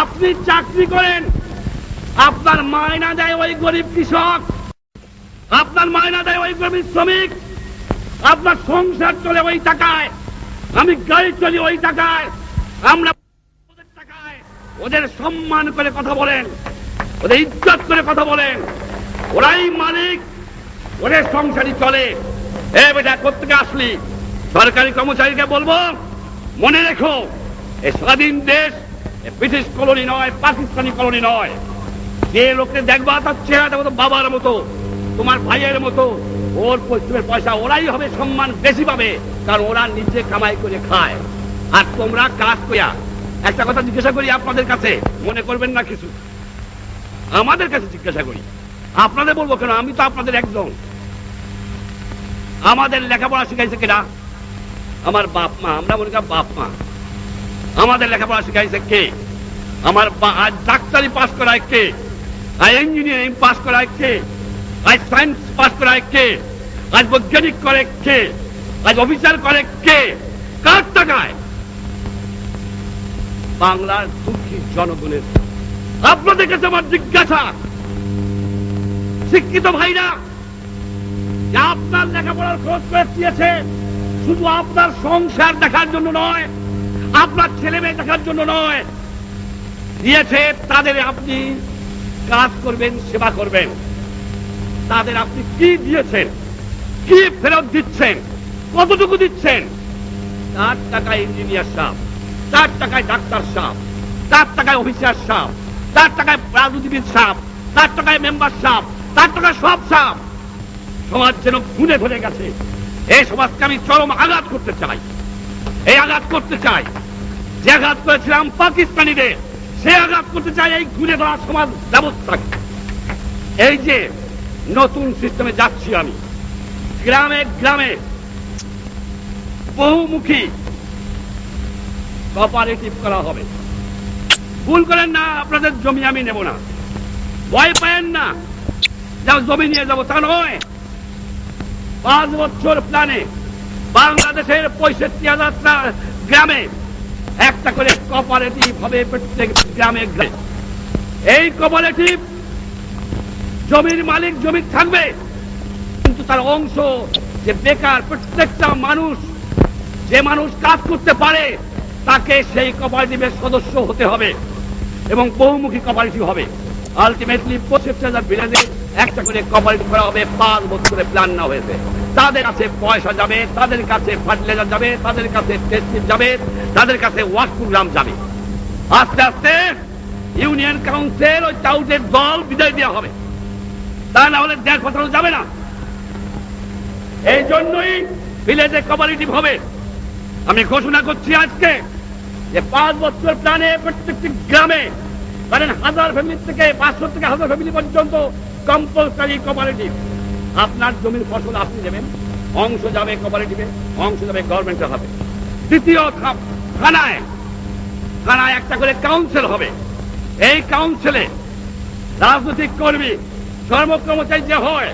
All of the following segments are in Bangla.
আপনি চাকরি করেন, আপনার মায়না দেয় ওই গরিব কৃষক, আপনার মায়না দেয় ওই গরিব শ্রমিক, আপনার সংসার চলে ওই টাকায়, আমি গাড়ি চলি ওই টাকায়, আমরা ওদের টাকায়। ওদের সম্মান করে কথা বলেন, ওদের ইজ্জত করে কথা বলেন, ওরাই মালিক, ওদের সংসারই চলে। এ বেটা কোত্থেকে আসলি? সরকারি কর্মচারীকে বলবো, মনে রেখো এ স্বাধীন দেশ, ব্রিটিশ কলোনি নয়, পাকিস্তানি কলোনি নয়। যে লোককে দেখবা তার চেহারাটা মতো বাবার মতো, তোমার ভাইয়ের মতো, ওর পশ্চিমের পয়সা ওরাই হবে সম্মান বেশি পাবে, কারণ ওরা নিজে কামাই করে খায় আর তোমরা কাজ করিয়া। একটা কথা জিজ্ঞাসা করি আপনাদের কাছে, মনে করবেন না কিছু, আমাদের কাছে জিজ্ঞাসা করি, আপনাদের বলবো কেন, আমি তো আপনাদের একজন। আমাদের লেখাপড়া শিখাইছে কিনা? আমার বাপ মা, আমরা মনে করি বাপ মা। আমাদের লেখাপড়া শিখাইছে কে? আমার আজ ডাক্তারি পাস করায় কে? আজ ইঞ্জিনিয়ারিং পাস করায় কে? আজ সায়েন্স পাস করায় কে? আজ বৈজ্ঞানিক করে কে? আজ অফিসার করে কে? কার টাকায়? বাংলার দুঃখী জনগণের। আপনাদের কাছে আমার জিজ্ঞাসা, শিক্ষিত ভাইরা, আপনার লেখাপড়ার খরচ করে দিয়েছে শুধু আপনার সংসার দেখার জন্য নয়, আপনার ছেলে মেয়ে দেখার জন্য নয়, দিয়েছে তাদের আপনি কাজ করবেন, সেবা করবেন। তাদের আপনি কি দিয়েছেন, কি ফেরত দিচ্ছেন, কতটুকু দিচ্ছেন? তার টাকায় ইঞ্জিনিয়ার সাহেব, তার টাকায় ডাক্তার সাহেব, তার টাকায় অফিসার সাহেব, তার টাকায় রাজনীতিবিদ সাহেব, তার টাকায় মেম্বার সাহেব, তার টাকায় সব সাহেব। সমাজ যেন খুনে ধরে গেছে। এই সমাজকে আমি চরম আঘাত করতে চাই, এই আঘাত করতে চাই। যে আঘাত করেছিলাম পাকিস্তানিদের, সে আঘাত করতে চাই এই ঘুরে ধরা সমাজ ব্যবস্থাকে। এই যে নতুন সিস্টেমে যাচ্ছি আমি, গ্রামে গ্রামে বহুমুখী কোঅপারেটিভ করা হবে। ভুল করেন না, আপনাদের জমি আমি নেব না, ভয় পায়েন না, যাও জমি নিয়ে যাবো তা নয়। 5 বছর প্ল্যানে বাংলাদেশের 65,000 গ্রামে একটা করে কোঅপারেটিভ হবে, প্রত্যেক গ্রামে গ্রামে। এই কোঅপারেটিভ জমির মালিক জমি থাকবে, কিন্তু তার অংশ যে বেকার প্রত্যেকটা মানুষ, যে মানুষ কাজ করতে পারে, তাকে সেই কোঅপারেটিভের সদস্য হতে হবে এবং বহুমুখী কোঅপারেটিভ হবে। আলটিমেটলি 65,000 ভিলেজে একটা করে কোঅপারেটিভ করা হবে। 5 বছরে প্ল্যান না হয়েছে। তাদের কাছে পয়সা যাবে, তাদের কাছে ফার্টিলাইজার যাবে, তাদের কাছে টেস্টিং যাবে, তাদের কাছে ওয়ার্ক প্রোগ্রাম যাবে। আস্তে আস্তে ইউনিয়ন কাউন্সিল ওই টাউটের দল বিদায় দেওয়া হবে, তা না হলে দেশ পাঠানো যাবে না। এই জন্যই ভিলেজে কোঅপারেটিভ হবে। আমি ঘোষণা করছি আজকে যে 5 বছর প্ল্যানে প্রত্যেকটি গ্রামে, কারণ 1000 ফ্যামিলি থেকে 500 থেকে 1000 ফ্যামিলি পর্যন্ত কম্পালসারি কোঅপারেটিভ। আপনার জমির ফসল আপনি দেবেন, অংশ যাবে কোঅপারেটিভে, অংশ যাবে গভর্নমেন্টে হবে। দ্বিতীয় থানায় থানায় একটা করে কাউন্সিল হবে। এই কাউন্সিলে রাজনৈতিক কর্মী, কর্মচারী যে হয়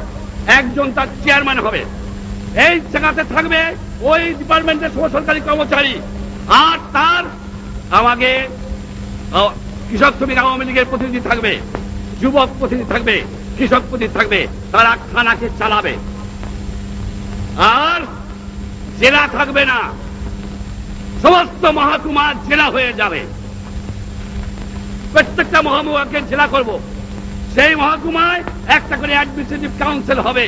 একজন তার চেয়ারম্যান হবে। এই জায়গাতে থাকবে ওই ডিপার্টমেন্টের সরকারি কর্মচারী, আর তার আমাকে কৃষক শ্রমিক আওয়ামী লীগের প্রতিনিধি থাকবে, যুবক প্রতিনিধি থাকবে, কৃষক প্রতিনিধি থাকবে। তারা থানাকে চালাবে। আর জেলা থাকবে না, সমস্ত মহকুমা জেলা হয়ে যাবে। প্রত্যেকটা মহকুমাকে জেলা করব। সেই মহকুমায় একটা করে অ্যাডমিনিস্ট্রেটিভ কাউন্সিল হবে,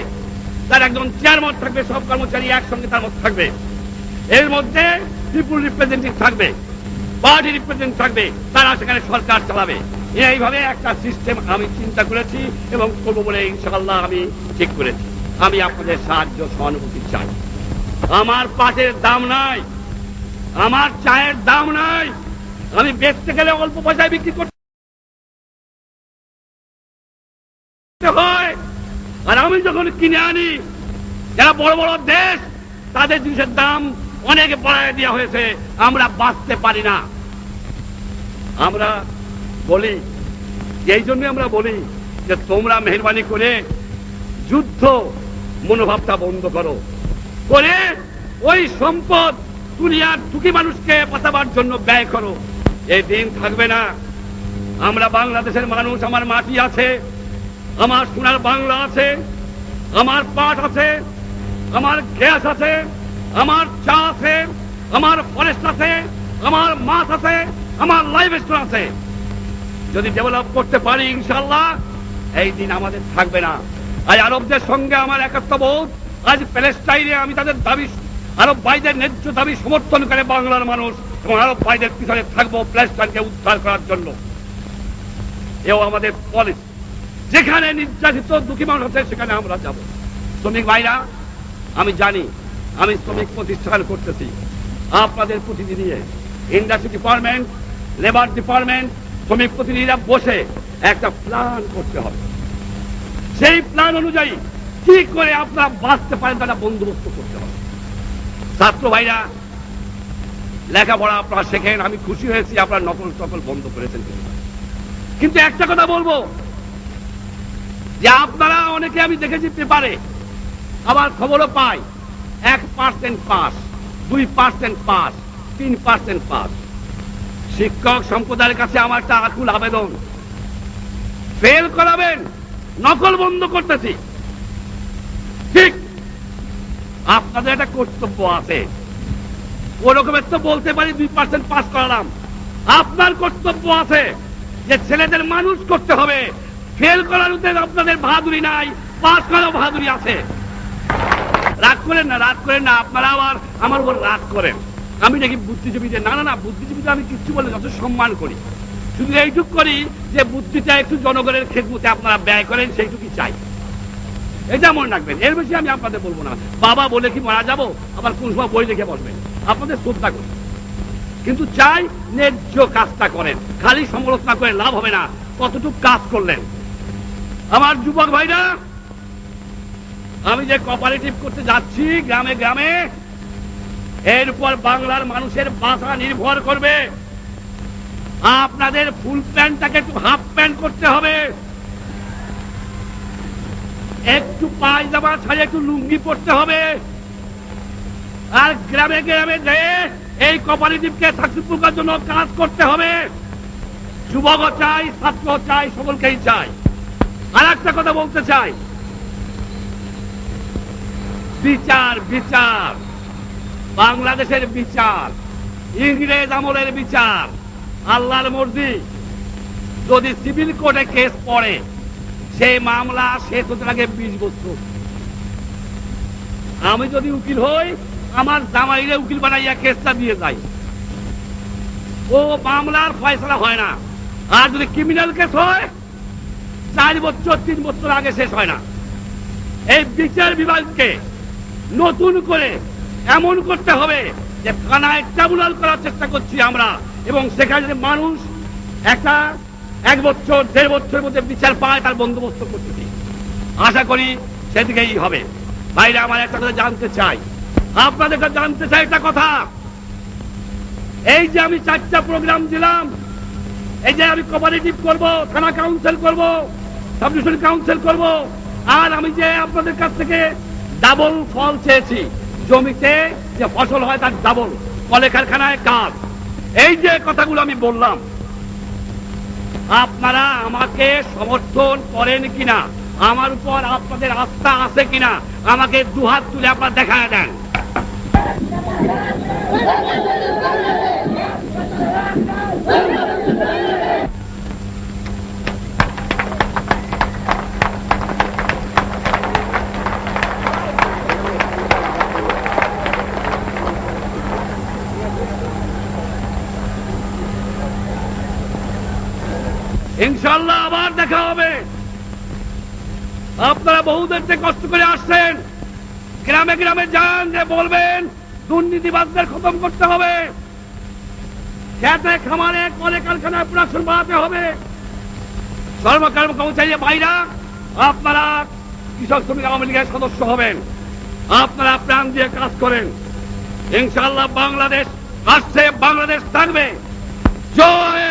তার একজন চেয়ারম্যান থাকবে, সব কর্মচারী একসঙ্গে তার মধ্যে থাকবে। এর মধ্যে পিপুল রিপ্রেজেন্টেটিভ থাকবে, পার্টি রিপ্রেজেন্টেটিভ থাকবে, তারা সেখানে সরকার চালাবে। এইভাবে একটা সিস্টেম আমি চিন্তা করেছি এবং করবো বলে ইনশাআল্লাহ আমি ঠিক করেছি। আমি আপনাদের সাহায্য সহানুভূতি চাই। আমার পাটের দাম নাই, আমার চায়ের দাম নাই, আমি বেচতে গেলে অল্প পয়সায় বিক্রি করতে হয়, আর আমি যখন কিনে আনি, যারা বড় বড় দেশ, তাদের জিনিসের দাম অনেক বাড়ায় দেওয়া হয়েছে, আমরা বাঁচতে পারি না। আমরা বলি, এই জন্য আমরা বলি যে তোমরা মেহরবানি করে যুদ্ধ মনোভাবটা বন্ধ করো, করে ওই সম্পদ দুনিয়ার দুঃখী মানুষকে বাঁচাবার জন্য ব্যয় করো। এই দিন থাকবে না আমরা বাংলাদেশের মানুষ, আমার মাটি আছে, আমার সোনার বাংলা আছে, আমার পাট আছে, আমার গ্যাস আছে, আমার চা আছে, আমার ফরেস্ট আছে, আমার মাছ আছে, আমার লাইভ স্টোর আছে। যদি ডেভেলপ করতে পারি ইনশাআল্লাহ এই দিন আমাদের থাকবে না। আজ আরবদের সঙ্গে আমার একাত্মবোধ, আজ প্যালেস্টাইনে আমি তাদের দাবি, আরব ভাইদের ন্যায্য দাবি সমর্থন করে বাংলার মানুষ, এবং আরব ভাইদের পিছনে থাকবো প্যালেস্টাইনকে উদ্ধার করার জন্য। এও আমাদের পলিসি। যেখানে নির্যাতিত দুঃখী মানুষ আছে সেখানে আমরা যাব। শ্রমিক ভাইরা, আমি জানি আমি শ্রমিক প্রতিষ্ঠান করতেছি আপনাদের প্রতিনিধি নিয়ে। ইন্ডাস্ট্রি ডিপার্টমেন্ট, লেবার ডিপার্টমেন্ট, শ্রমিক প্রতিনিধিরা বসে একটা প্ল্যান করতে হবে। সেই প্ল্যান অনুযায়ী কি করে আপনারা বাঁচতে পারেন তারা বন্দোবস্ত করতে হবে। ছাত্র ভাইরা, লেখাপড়া আপনারা শেখেন, আমি খুশি হয়েছি আপনারা নকল টকল বন্ধ করেছেন। কিন্তু একটা কথা বলবো যে আপনারা অনেকে আমি দেখেছি পেপারে, আবার খবরও পাই 1% পাস, 2% পাস, 3% পাস। শিক্ষক সম্প্রদায়ের কাছে আমার একটা আকুল আবেদন, ফেল করাবেন, নকল বন্ধ করতেছি। ঠিক আপনাদের একটা কর্তব্য আছে, ওরকমের তো বলতে পারি 2% পাস করালাম। আপনার কর্তব্য আছে যে ছেলেদের মানুষ করতে হবে। ফেল করার উদ্দেশ্যে আপনাদের বাহাদুরি নাই, পাস করার বাহাদুরি আছে। রাগ করেন না, রাগ করেন না, আপনারা আবার আমার উপর রাগ করেন। আমি নাকি বুদ্ধিজীবীদের, না না না, বুদ্ধিজীবীদের আমি কিছু বলে যত সম্মান করি, শুধু এইটুক করি যে বুদ্ধিটা একটু জনগণের খেদমতে আপনারা ব্যয় করেন, সেইটুকুই চাই। এটা মনে রাখবেন, এর বেশি আমি আপনাদের বলবো না। বাবা বলে কি মারা যাবো, আবার কোন সময় বই লিখে বসবেন, আপনাদের শ্রদ্ধা করি। কিন্তু চাই ন্যায্য কাজটা করেন, খালি সমালোচনা করে লাভ হবে না, কতটুকু কাজ করলেন। আমার যুবক ভাইরা, আমি যে কোঅপারেটিভ করতে যাচ্ছি গ্রামে গ্রামে, এর উপর বাংলার মানুষের বাঁচা নির্ভর করবে। আপনাদের ফুল প্যান্টটাকে একটু হাফ প্যান্ট করতে হবে, একটু পায়জামা ছাড়িয়ে একটু লুঙ্গি পড়তে হবে, আর গ্রামে গ্রামে যেয়ে এই কোঅপারেটিভকে সাকসেসফুল করার জন্য কাজ করতে হবে। যুবক চাই, ছাত্র চাই, সকলকেই চাই। আর একটা কথা বলতে চাই, বিচার, বিচার, বাংলাদেশের বিচার, ইংরেজ আমলের বিচার, আল্লাহর মর্জি। যদি সিভিল কোর্টে কেস পড়ে, সেই মামলা শেষ হতে লাগে 20 বছর। আমি যদি উকিল হই, আমার জামাইরে উকিল বানাইয়া কেসটা দিয়ে যাই, ও মামলার ফয়সালা হয় না। আর যদি ক্রিমিনাল কেস হয়, 4 বছর 3 বছর আগে শেষ হয় না। এই বিচার বিভাগকে নতুন করে এমন করতে হবে যে থানায় ট্রাইব্যুনাল করার চেষ্টা করছি আমরা, এবং সেখানে মানুষ একটা 1 বছর 1.5 বছরের মধ্যে বিচার পায়, তার বন্দোবস্ত করতেছি। আশা করি সেদিকেই হবে। ভাইরা, আমার একটা কথা জানতে চাই, আপনাদের কাছে জানতে চাই একটা কথা। এই যে আমি 4টা প্রোগ্রাম দিলাম, এই যে আমি কোঅপারেটিভ করব, থানা কাউন্সিল করব, সাব ডিভিশন কাউন্সিল করব, আর আমি যে আপনাদের কাছ থেকে ডাবল ফল চেয়েছি, জমিতে যে ফসল হয় তার ডাবল, কলে কারখানায় কাজ, এই যে কথাগুলো আমি বললাম, আপনারা আমাকে সমর্থন করেন কিনা, আমার উপর আপনাদের আস্থা আছে কিনা, আমাকে দুহাত তুলে আপনারা দেখা দেন। ইনশাআল্লাহ আবার দেখা হবে। আপনারা বহুদের থেকে কষ্ট করে আসছেন, গ্রামে গ্রামে যান, যে বলবেন দুর্নীতিবাজদের খতম করতে হবে, খেতে খামারে কলে কারখানায় প্রোডাকশন বাড়াতে হবে। সর্বকর্ম কর্মচারী ভাইরা, আপনারা কৃষক শ্রমিক আওয়ামী লীগের সদস্য হবেন, আপনারা প্রাণ দিয়ে কাজ করেন। ইনশাআল্লাহ বাংলাদেশ আসছে, বাংলাদেশ থাকবে। জয়